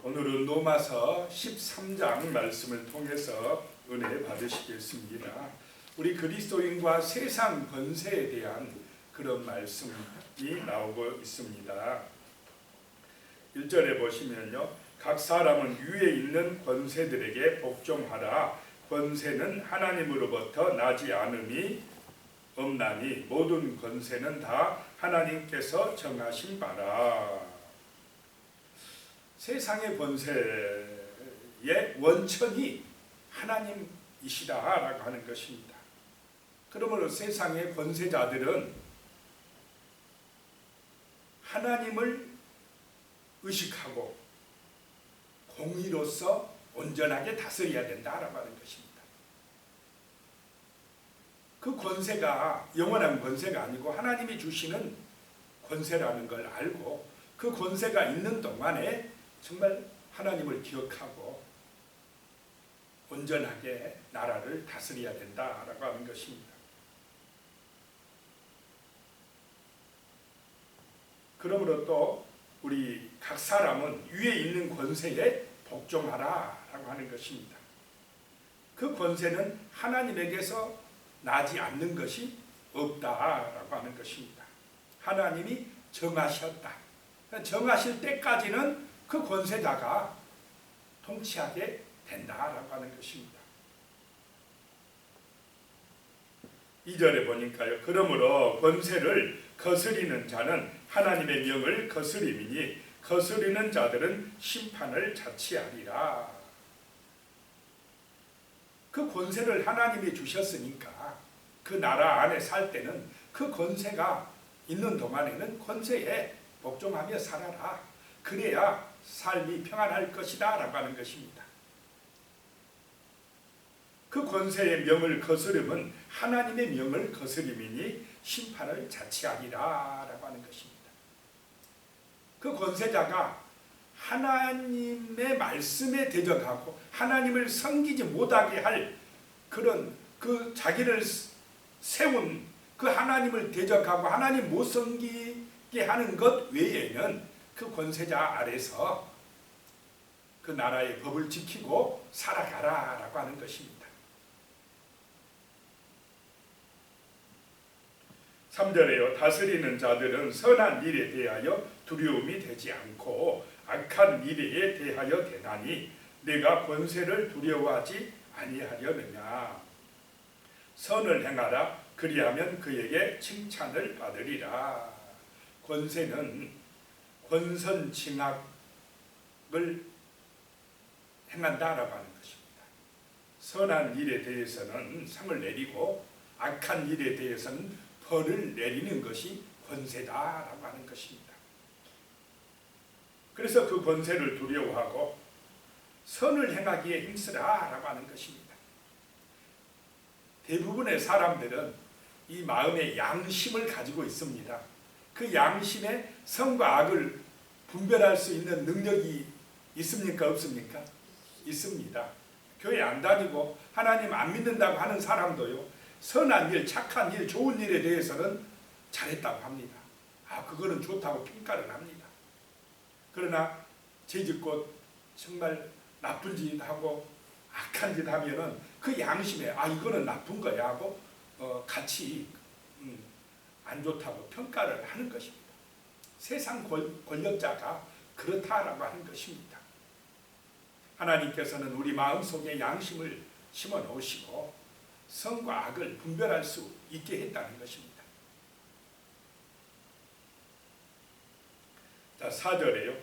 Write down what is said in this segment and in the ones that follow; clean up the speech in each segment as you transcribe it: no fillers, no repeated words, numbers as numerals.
오늘은 로마서 13장 말씀을 통해서 은혜 받으시겠습니다. 우리 그리스도인과 세상 권세에 대한 그런 말씀이 나오고 있습니다. 1절에 보시면요, 각 사람은 위에 있는 권세들에게 복종하라. 권세는 하나님으로부터 나지 않음이 없나니 모든 권세는 다 하나님께서 정하신 바라. 세상의 권세의 원천이 하나님이시다라고 하는 것입니다. 그러므로 세상의 권세자들은 하나님을 의식하고 공의로서 온전하게 다스려야 된다라고 하는 것입니다. 그 권세가 영원한 권세가 아니고 하나님이 주시는 권세라는 걸 알고 그 권세가 있는 동안에 정말 하나님을 기억하고 온전하게 나라를 다스려야 된다라고 하는 것입니다. 그러므로 또 우리 각 사람은 위에 있는 권세에 복종하라라고 하는 것입니다. 그 권세는 하나님에게서 나지 않는 것이 없다라고 하는 것입니다. 하나님이 정하셨다. 정하실 때까지는 그 권세자가 통치하게 된다라고 하는 것입니다. 2절에 보니까요, 그러므로 권세를 거스리는 자는 하나님의 명을 거스림이니 거스리는 자들은 심판을 자취하리라. 그 권세를 하나님이 주셨으니까 그 나라 안에 살 때는 그 권세가 있는 동안에는 권세에 복종하며 살아라. 그래야 삶이 평안할 것이다 라고 하는 것입니다. 그 권세의 명을 거스름은 하나님의 명을 거스림이니 심판을 자취하리라 라고 하는 것입니다. 그 권세자가 하나님의 말씀에 대적하고 하나님을 섬기지 못하게 할 그런 그 자기를 세운 그 하나님을 대적하고 하나님 못 섬기게 하는 것 외에는 그 권세자 아래서 그 나라의 법을 지키고 살아가라라고 하는 것입니다. 3절에요. 다스리는 자들은 선한 일에 대하여 두려움이 되지 않고 악한 일에 대하여 대나니 내가 권세를 두려워하지 아니하려느냐. 선을 행하라. 그리하면 그에게 칭찬을 받으리라. 권세는 권선징악을 행한다라고 하는 것입니다. 선한 일에 대해서는 상을 내리고 악한 일에 대해서는 벌을 내리는 것이 권세다라고 하는 것입니다. 그래서 그 권세를 두려워하고 선을 행하기에 힘쓰라라고 하는 것입니다. 대부분의 사람들은 이 마음의 양심을 가지고 있습니다. 그 양심에 선과 악을 분별할 수 있는 능력이 있습니까? 없습니까? 있습니다. 교회 안 다니고 하나님 안 믿는다고 하는 사람도요, 선한 일, 착한 일, 좋은 일에 대해서는 잘했다고 합니다. 그거는 좋다고 평가를 합니다. 그러나 죄짓고 정말 나쁜 짓 하고 악한 짓 하면은 그 양심에 이거는 나쁜 거야 하고 같이 안 좋다고 평가를 하는 것입니다. 세상 권력자가 그렇다라고 하는 것입니다. 하나님께서는 우리 마음속에 양심을 심어 놓으시고 선과 악을 분별할 수 있게 했다는 것입니다. 자, 4절에요.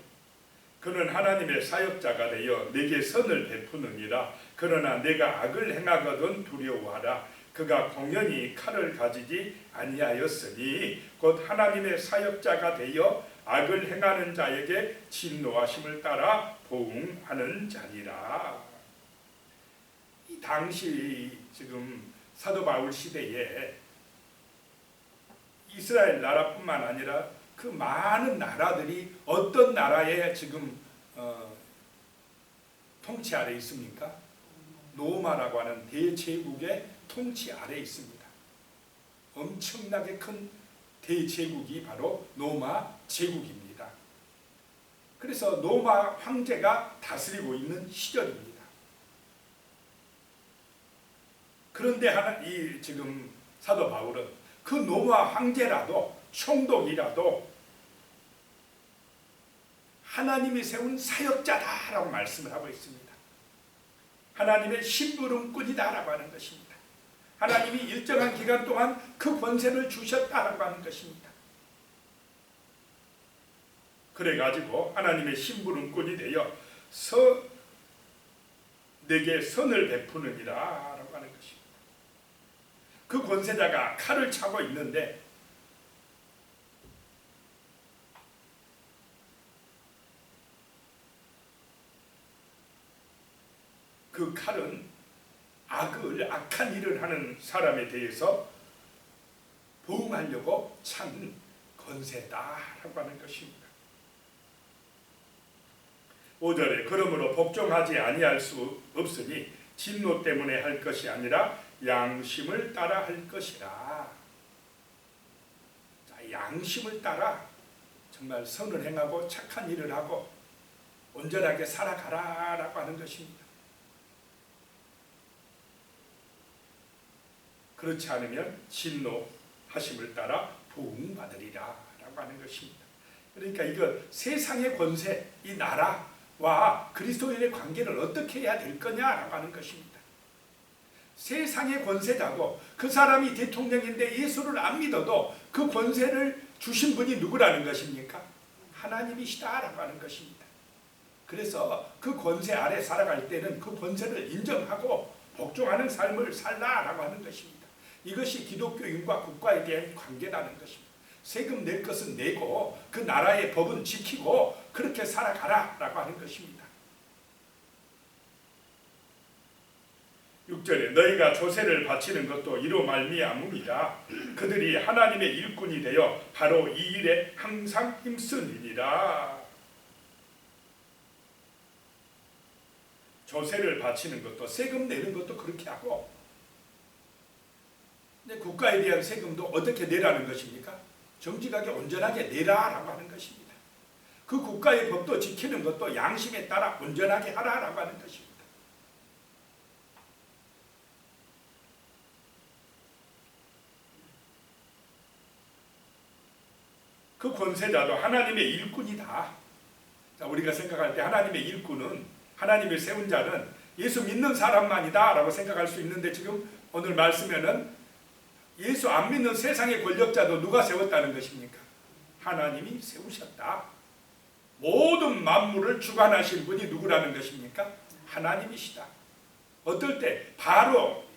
그는 하나님의 사역자가 되어 내게 선을 베푸느니라. 그러나 내가 악을 행하거든 두려워하라. 그가 공연히 칼을 가지지 아니하였으니 곧 하나님의 사역자가 되어 악을 행하는 자에게 진노하심을 따라 보응하는 자니라. 이 당시 지금 사도 바울 시대에 이스라엘 나라뿐만 아니라 그 많은 나라들이 어떤 나라에 지금 통치 아래 있습니까? 로마라고 하는 대제국의 통치 아래 있습니다. 엄청나게 큰 대제국이 바로 로마 제국입니다. 그래서 로마 황제가 다스리고 있는 시절입니다. 그런데 이 지금 사도 바울은 그 로마 황제라도 총독이라도 하나님이 세운 사역자다라고 말씀을 하고 있습니다. 하나님의 심부름꾼이다라고 하는 것입니다. 하나님이 일정한 기간 동안 그 권세를 주셨다라고 하는 것입니다. 그래가지고 하나님의 심부름꾼이 되어 내게 선을 베푸느니라 라고 하는 것입니다. 그 권세자가 칼을 차고 있는데 그 칼은 악한 일을 하는 사람에 대해서 보응하려고 찬 권세다라고 하는 것입니다. 5절에 그러므로 복종하지 아니할 수 없으니 진노 때문에 할 것이 아니라 양심을 따라 할 것이라. 자, 양심을 따라 정말 선을 행하고 착한 일을 하고 온전하게 살아가라라고 하는 것입니다. 그렇지 않으면 진노하심을 따라 보응받으리라 라고 하는 것입니다. 그러니까 이거 세상의 권세, 이 나라와 그리스도인의 관계를 어떻게 해야 될 거냐라고 하는 것입니다. 세상의 권세자도 그 사람이 대통령인데 예수를 안 믿어도 그 권세를 주신 분이 누구라는 것입니까? 하나님이시다라고 하는 것입니다. 그래서 그 권세 아래 살아갈 때는 그 권세를 인정하고 복종하는 삶을 살라라고 하는 것입니다. 이것이 기독교인과 국가에 대한 관계라는 것입니다. 세금 낼 것은 내고 그 나라의 법은 지키고 그렇게 살아가라라고 하는 것입니다. 6절에 너희가 조세를 바치는 것도 이로 말미암음이라. 그들이 하나님의 일꾼이 되어 바로 이 일에 항상 힘쓰니라. 조세를 바치는 것도 세금 내는 것도 그렇게 하고, 근데 국가에 대한 세금도 어떻게 내라는 것입니까? 정직하게 온전하게 내라라고 하는 것입니다. 그 국가의 법도 지키는 것도 양심에 따라 온전하게 하라라고 하는 것입니다. 그 권세자도 하나님의 일꾼이다. 자, 우리가 생각할 때 하나님의 일꾼은, 하나님을 세운 자는 예수 믿는 사람만이다 라고 생각할 수 있는데, 지금 오늘 말씀에는 예수 안 믿는 세상의 권력자도 누가 세웠다는 것입니까? 하나님이 세우셨다. 모든 만물을 주관하신 분이 누구라는 것입니까? 하나님이시다. 어떨 때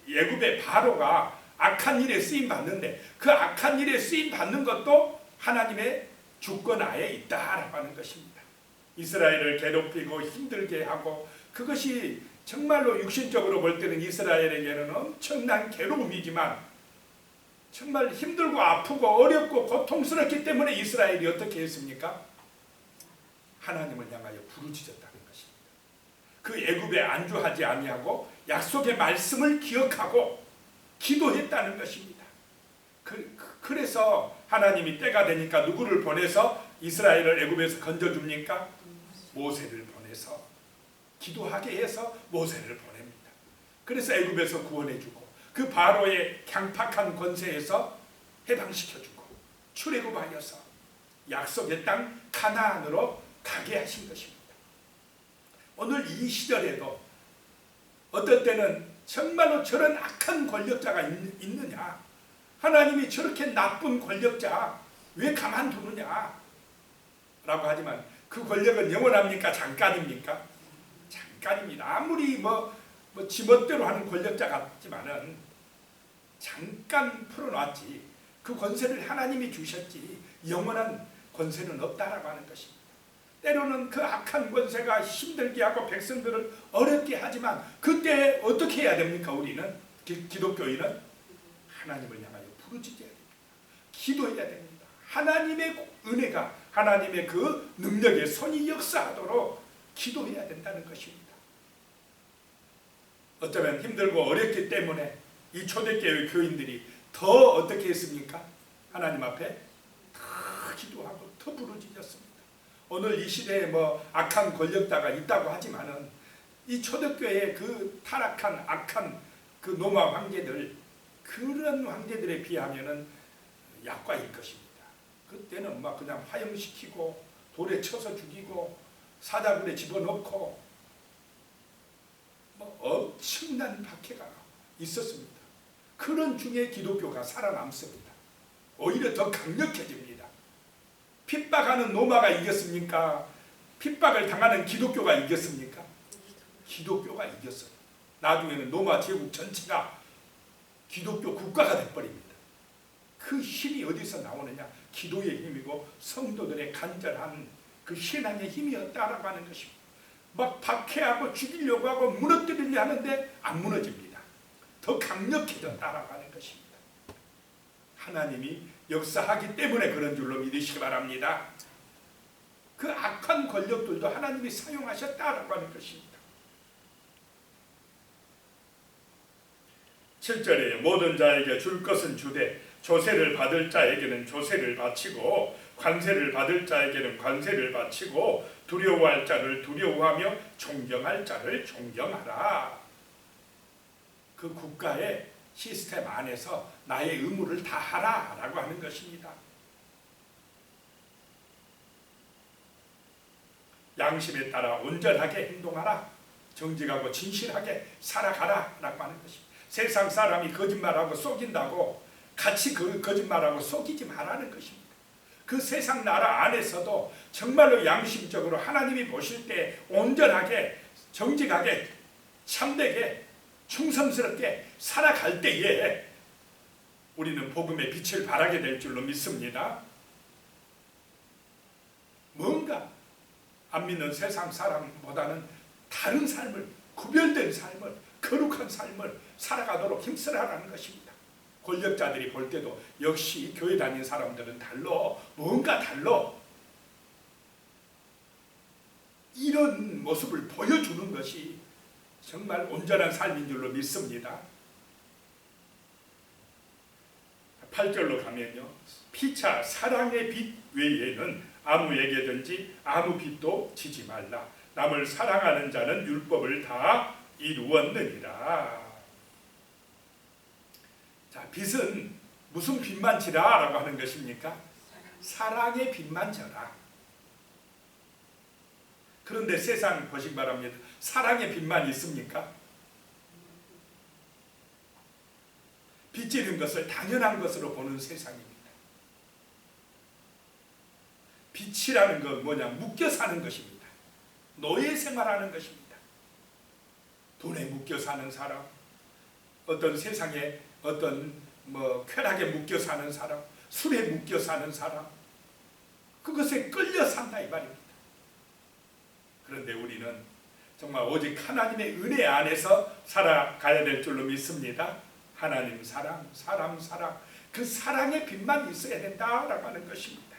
애굽의 바로가 악한 일에 쓰임 받는데, 그 악한 일에 쓰임 받는 것도 하나님의 주권 하에 있다라고 하는 것입니다. 이스라엘을 괴롭히고 힘들게 하고, 그것이 정말로 육신적으로 볼 때는 이스라엘에게는 엄청난 괴로움이지만 정말 힘들고 아프고 어렵고 고통스럽기 때문에 이스라엘이 어떻게 했습니까? 하나님을 향하여 부르짖었다는 것입니다. 그 애굽에 안주하지 아니하고 약속의 말씀을 기억하고 기도했다는 것입니다. 그래서 하나님이 때가 되니까 누구를 보내서 이스라엘을 애굽에서 건져줍니까? 모세를 보내서 기도하게 해서 모세를 보냅니다. 그래서 애굽에서 구원해주고 그 바로의 강팍한 권세에서 해방시켜주고 출애굽하여서 약속의 땅 가나안으로 가게 하신 것입니다. 오늘 이 시절에도 어떨 때는 정말로 저런 악한 권력자가 있느냐, 하나님이 저렇게 나쁜 권력자 왜 가만두느냐 라고 하지만, 그 권력은 영원합니까? 잠깐입니까? 잠깐입니다. 아무리 지멋대로 하는 권력자 같지만은 잠깐 풀어놨지, 그 권세를 하나님이 주셨지 영원한 권세는 없다라고 하는 것입니다. 때로는 그 악한 권세가 힘들게 하고 백성들을 어렵게 하지만, 그때 어떻게 해야 됩니까? 우리는 기독교인은 하나님을 향하여 부르짖어야 됩니다. 기도해야 됩니다. 하나님의 은혜가, 하나님의 그 능력의 손이 역사하도록 기도해야 된다는 것입니다. 어쩌면 힘들고 어렵기 때문에 이 초대교회 교인들이 더 어떻게 했습니까? 하나님 앞에 더 기도하고 더 부르짖었습니다. 오늘 이 시대에 뭐 악한 권력자가 있다고 하지만은 이 초대교회의 그 타락한 악한 그 로마 황제들, 그런 황제들에 비하면은 약과일 것입니다. 그때는 막 그냥 화형시키고 돌에 쳐서 죽이고 사자굴에 집어넣고 뭐 엄청난 박해가 있었습니다. 그런 중에 기독교가 살아남습니다. 오히려 더 강력해집니다. 핍박하는 로마가 이겼습니까? 핍박을 당하는 기독교가 이겼습니까? 기독교가 이겼어요. 나중에는 로마 제국 전체가 기독교 국가가 돼버립니다. 그 힘이 어디서 나오느냐? 기도의 힘이고 성도들의 간절한 그 신앙의 힘이었다라고 하는 것입니다. 막 박해하고 죽이려고 하고 무너뜨리려 하는데 안 무너집니다. 더 강력해졌다라고 하는 것입니다. 하나님이 역사하기 때문에 그런 줄로 믿으시기 바랍니다. 그 악한 권력들도 하나님이 사용하셨다라고 하는 것입니다. 7절에 모든 자에게 줄 것은 주되 조세를 받을 자에게는 조세를 바치고 관세를 받을 자에게는 관세를 바치고 두려워할 자를 두려워하며 존경할 자를 존경하라. 그 국가의 시스템 안에서 나의 의무를 다하라 라고 하는 것입니다. 양심에 따라 온전하게 행동하라. 정직하고 진실하게 살아가라 라고 하는 것입니다. 세상 사람이 거짓말하고 속인다고 같이 그 거짓말하고 속이지 말라는 것입니다. 그 세상 나라 안에서도 정말로 양심적으로 하나님이 보실 때 온전하게 정직하게 참되게 충성스럽게 살아갈 때에 우리는 복음의 빛을 발하게 될 줄로 믿습니다. 뭔가 안 믿는 세상 사람보다는 다른 삶을, 구별된 삶을, 거룩한 삶을 살아가도록 힘쓰라는 것입니다. 권력자들이 볼 때도 역시 교회 다니는 사람들은 달라, 뭔가 달라, 이런 모습을 보여주는 것이 정말 온전한 삶인 줄로 믿습니다. 8절로 가면요, 피차 사랑의 빛 외에는 아무에게든지 아무 빛도 지지 말라. 남을 사랑하는 자는 율법을 다 이루었느니라. 자, 빛은 무슨 빛만 지라 라고 하는 것입니까? 사랑의 빛만 져라. 그런데 세상 보시기 바랍니다. 사랑의 빛만 있습니까? 빚지는 것을 당연한 것으로 보는 세상입니다. 빛이라는 건 뭐냐? 묶여 사는 것입니다. 노예 생활하는 것입니다. 돈에 묶여 사는 사람, 어떤 세상에 어떤 쾌락에 묶여 사는 사람, 술에 묶여 사는 사람, 그것에 끌려 산다 이 말입니다. 그런데 우리는 정말 오직 하나님의 은혜 안에서 살아가야 될 줄로 믿습니다. 하나님 사랑, 사람 사랑, 그 사랑의 빛만 있어야 된다라고 하는 것입니다.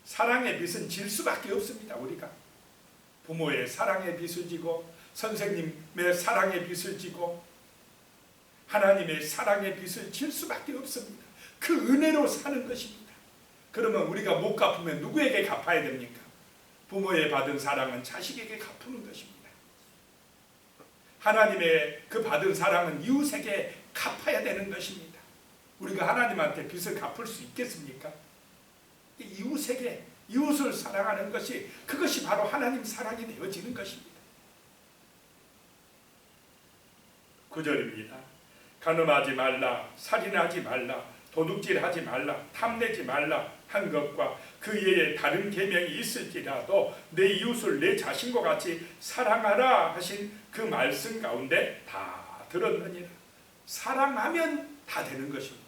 사랑의 빛은 질 수밖에 없습니다. 우리가 부모의 사랑의 빛을 지고 선생님의 사랑의 빛을 지고 하나님의 사랑의 빛을 질 수밖에 없습니다. 그 은혜로 사는 것입니다. 그러면 우리가 못 갚으면 누구에게 갚아야 됩니까? 부모의 받은 사랑은 자식에게 갚는 것입니다. 하나님의 그 받은 사랑은 이웃에게 갚아야 되는 것입니다. 우리가 하나님한테 빚을 갚을 수 있겠습니까? 이웃에게, 이웃을 사랑하는 것이, 그것이 바로 하나님 사랑이 되어지는 것입니다. 9절입니다. 간음하지 말라, 살인하지 말라, 도둑질하지 말라, 탐내지 말라 한 것과 그 외에 다른 계명이 있을지라도 내 이웃을 내 자신과 같이 사랑하라 하신 그 말씀 가운데 다 들었느니라. 사랑하면 다 되는 것입니다.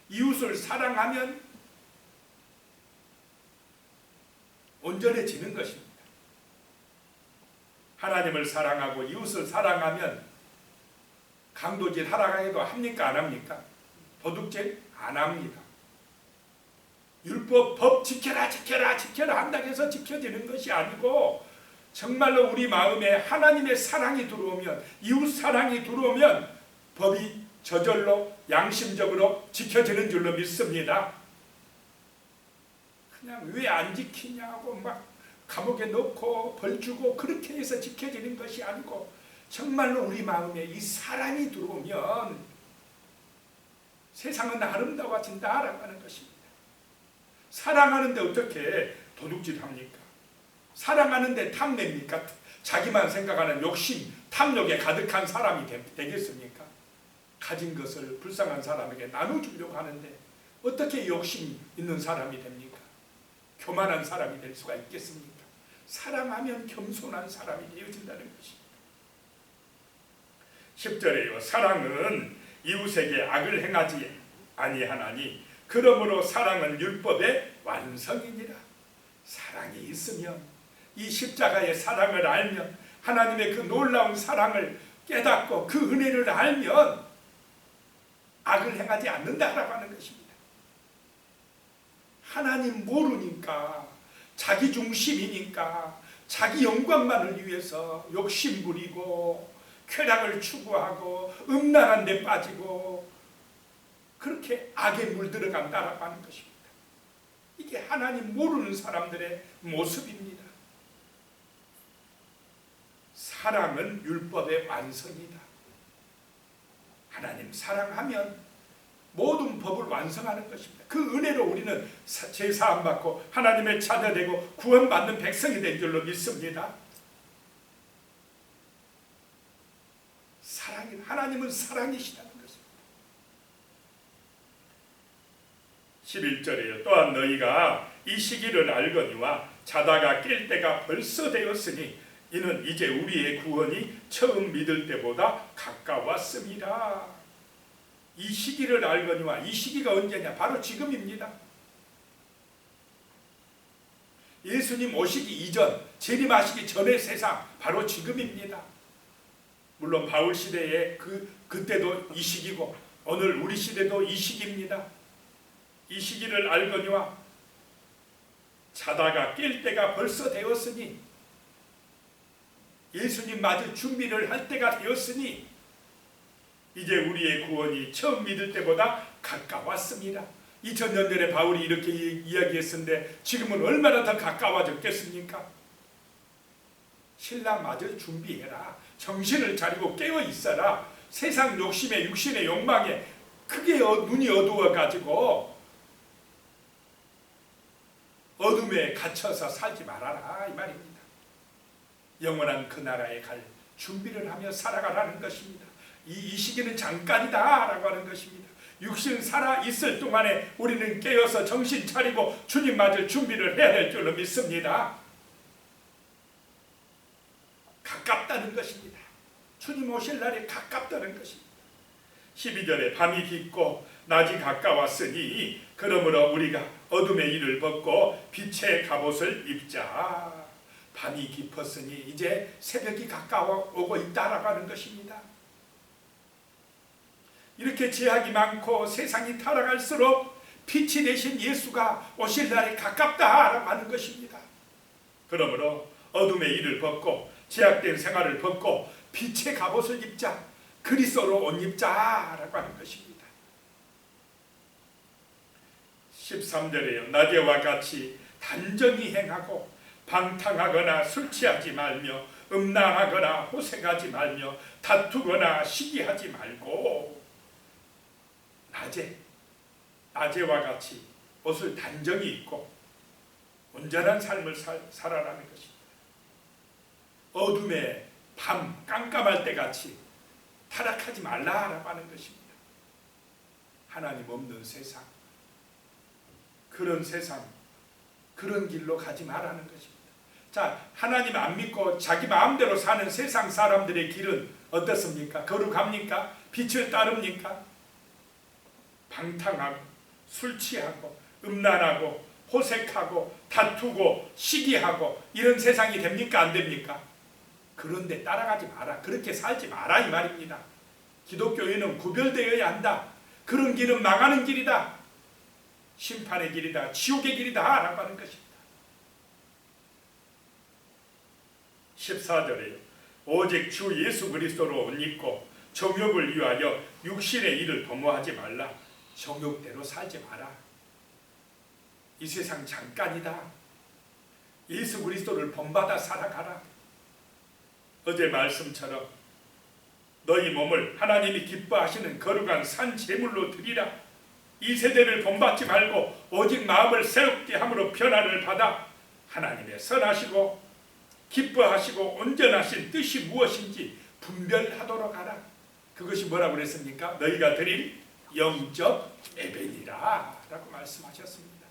이웃을 사랑하면 온전해지는 것입니다. 하나님을 사랑하고 이웃을 사랑하면 강도질 하라고 해도 합니까? 안 합니까? 도둑질 안 합니다. 율법, 법 지켜라 지켜라 지켜라 한다고 해서 지켜지는 것이 아니고 정말로 우리 마음에 하나님의 사랑이 들어오면, 이웃 사랑이 들어오면 법이 저절로 양심적으로 지켜지는 줄로 믿습니다. 그냥 왜 안 지키냐고 막 감옥에 넣고 벌 주고 그렇게 해서 지켜지는 것이 아니고 정말로 우리 마음에 이 사랑이 들어오면 세상은 아름다워진다라고 하는 것입니다. 사랑하는데 어떻게 도둑질 합니까? 사랑하는데 탐냅니까? 자기만 생각하는 욕심, 탐욕에 가득한 사람이 되겠습니까? 가진 것을 불쌍한 사람에게 나눠주려고 하는데 어떻게 욕심 있는 사람이 됩니까? 교만한 사람이 될 수가 있겠습니까? 사랑하면 겸손한 사람이 되어진다는 것입니다. 10절에요. 사랑은 이웃에게 악을 행하지 아니하나니 그러므로 사랑은 율법의 완성이니라. 사랑이 있으면, 이 십자가의 사랑을 알면, 하나님의 그 놀라운 사랑을 깨닫고 그 은혜를 알면 악을 행하지 않는다라고 하는 것입니다. 하나님 모르니까, 자기 중심이니까, 자기 영광만을 위해서 욕심 부리고 쾌락을 추구하고 음란한 데 빠지고 그렇게 악에 물들어간다라고 하는 것입니다. 이게 하나님 모르는 사람들의 모습입니다. 사랑은 율법의 완성이다. 하나님 사랑하면 모든 법을 완성하는 것입니다. 그 은혜로 우리는 제사함 받고 하나님의 자녀 되고 구원받는 백성이 된 줄로 믿습니다. 하나님은 사랑이시다는 것입니다. 11절이에요. 또한 너희가 이 시기를 알거니와 자다가 깰 때가 벌써 되었으니 이는 이제 우리의 구원이 처음 믿을 때보다 가까웠습니다. 이 시기를 알거니와, 이 시기가 언제냐? 바로 지금입니다. 예수님 오시기 이전, 재림하시기 전의 세상, 바로 지금입니다. 물론 바울 시대에 그때도 이 시기고 오늘 우리 시대도 이 시기입니다. 이 시기를 알거니와 자다가 깰 때가 벌써 되었으니, 예수님 맞을 준비를 할 때가 되었으니 이제 우리의 구원이 처음 믿을 때보다 가까웠습니다. 2000년 전에 바울이 이렇게 이야기했는데 지금은 얼마나 더 가까워졌겠습니까? 신랑 맞을 준비해라. 정신을 차리고 깨어 있어라. 세상 욕심에, 육신의 욕망에 크게 눈이 어두워가지고 어둠에 갇혀서 살지 말아라, 이 말입니다. 영원한 그 나라에 갈 준비를 하며 살아가라는 것입니다. 이 시기는 잠깐이다 라고 하는 것입니다. 육신 살아있을 동안에 우리는 깨어서 정신 차리고 주님 맞을 준비를 해야 될 줄로 믿습니다. 가깝다는 것입니다. 주님 오실 날이 가깝다는 것입니다. 12절에 밤이 깊고 낮이 가까웠으니 그러므로 우리가 어둠의 일을 벗고 빛의 갑옷을 입자. 밤이 깊었으니 이제 새벽이 가까워 오고 있다라고 하는 것입니다. 이렇게 제약이 많고 세상이 타락할수록 빛이 되신 예수가 오실 날이 가깝다라고 하는 것입니다. 그러므로 어둠의 일을 벗고 제약된 생활을 벗고 빛의 갑옷을 입자. 그리스도로 옷 입자라고 하는 것입니다. 13절에요. 낮에와 같이 단정히 행하고 방탕하거나 술 취하지 말며 음란하거나 호색하지 말며 다투거나 시기하지 말고 낮에와 같이 옷을 단정히 입고 온전한 삶을 살아라는 것입니다. 어둠의 밤 깜깜할 때 같이 타락하지 말라라고 하는 것입니다. 하나님 없는 세상, 그런 세상, 그런 길로 가지 말라는 것입니다. 자, 하나님 안 믿고 자기 마음대로 사는 세상 사람들의 길은 어떻습니까? 거룩합니까? 빛을 따릅니까? 방탕하고 술 취하고 음란하고 호색하고 다투고 시기하고 이런 세상이 됩니까? 안 됩니까? 그런데 따라가지 마라. 그렇게 살지 마라 이 말입니다. 기독교인은 구별되어야 한다. 그런 길은 망하는 길이다. 심판의 길이다. 지옥의 길이다 라고 하는 것입니다. 14절에요. 오직 주 예수 그리스도로 옷 입고 정욕을 위하여 육신의 일을 도모하지 말라. 정욕대로 살지 마라. 이 세상 잠깐이다. 예수 그리스도를 본받아 살아가라. 어제 말씀처럼 너희 몸을 하나님이 기뻐하시는 거룩한 산 제물로 드리라. 이 세대를 본받지 말고 오직 마음을 새롭게 함으로 변화를 받아 하나님의 선하시고 기뻐하시고 온전하신 뜻이 무엇인지 분별하도록 하라. 그것이 뭐라고 그랬습니까? 너희가 드릴 영적 예배니라 라고 말씀하셨습니다.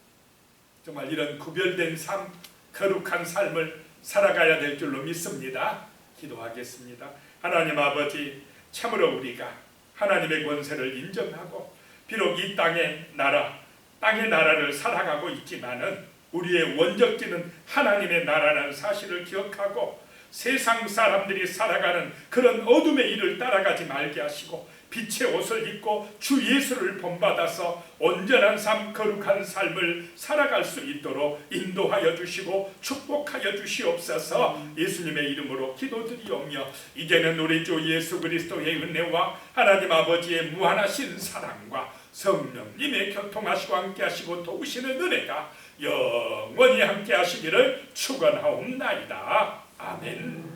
정말 이런 구별된 삶, 거룩한 삶을 살아가야 될 줄로 믿습니다. 기도하겠습니다. 하나님 아버지, 참으로 우리가 하나님의 권세를 인정하고 비록 이 땅의 나라를 살아가고 있지만은 우리의 원적지는 하나님의 나라라는 사실을 기억하고 세상 사람들이 살아가는 그런 어둠의 일을 따라가지 말게 하시고 빛의 옷을 입고 주 예수를 본받아서 온전한 삶, 거룩한 삶을 살아갈 수 있도록 인도하여 주시고 축복하여 주시옵소서. 예수님의 이름으로 기도드리오며 이제는 우리 주 예수 그리스도의 은혜와 하나님 아버지의 무한하신 사랑과 성령님의 교통하시고 함께하시고 도우시는 은혜가 영원히 함께하시기를 축원하옵나이다. 아멘.